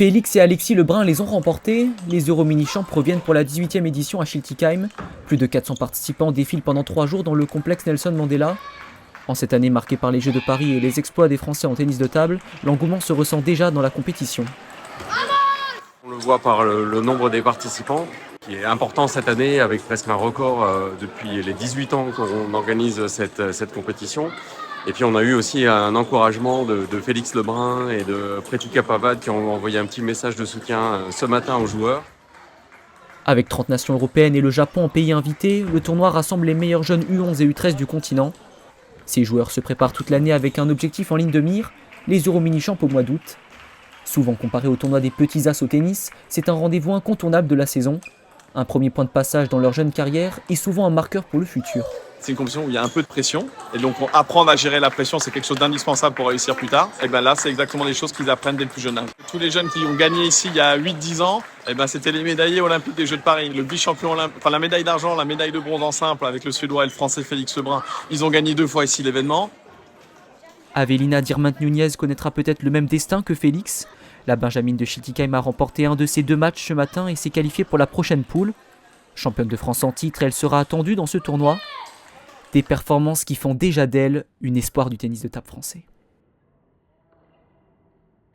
Félix et Alexis Lebrun les ont remportés. Les Euromini-Champs reviennent pour la 18e édition à Schiltigheim. Plus de 400 participants défilent pendant 3 jours dans le complexe Nelson Mandela. En cette année marquée par les Jeux de Paris et les exploits des Français en tennis de table, l'engouement se ressent déjà dans la compétition. On le voit par le nombre des participants, qui est important cette année, avec presque un record depuis les 18 ans qu'on organise cette compétition. Et puis on a eu aussi un encouragement de Félix Lebrun et de Pretika Pavad qui ont envoyé un petit message de soutien ce matin aux joueurs. Avec 30 nations européennes et le Japon en pays invité, le tournoi rassemble les meilleurs jeunes U11 et U13 du continent. Ces joueurs se préparent toute l'année avec un objectif en ligne de mire, les Euromini-Champs au mois d'août. Souvent comparé au tournoi des petits as au tennis, c'est un rendez-vous incontournable de la saison. Un premier point de passage dans leur jeune carrière et souvent un marqueur pour le futur. C'est une compétition où il y a un peu de pression et donc apprendre à gérer la pression, c'est quelque chose d'indispensable pour réussir plus tard. Et bien là, c'est exactement les choses qu'ils apprennent dès le plus jeune âge. Tous les jeunes qui ont gagné ici il y a 8-10 ans, et ben c'était les médaillés olympiques des Jeux de Paris, le vice-champion olympique, enfin la médaille d'argent, la médaille de bronze en simple avec le Suédois et le Français Félix Lebrun. Ils ont gagné 2 fois ici l'événement. Avelina Dirmant-Nunez connaîtra peut-être le même destin que Félix. La Benjamine de Schiltigheim a remporté un de ses 2 matchs ce matin et s'est qualifiée pour la prochaine poule. Championne de France en titre, elle sera attendue dans ce tournoi. Des performances qui font déjà d'elle une espoir du tennis de table français.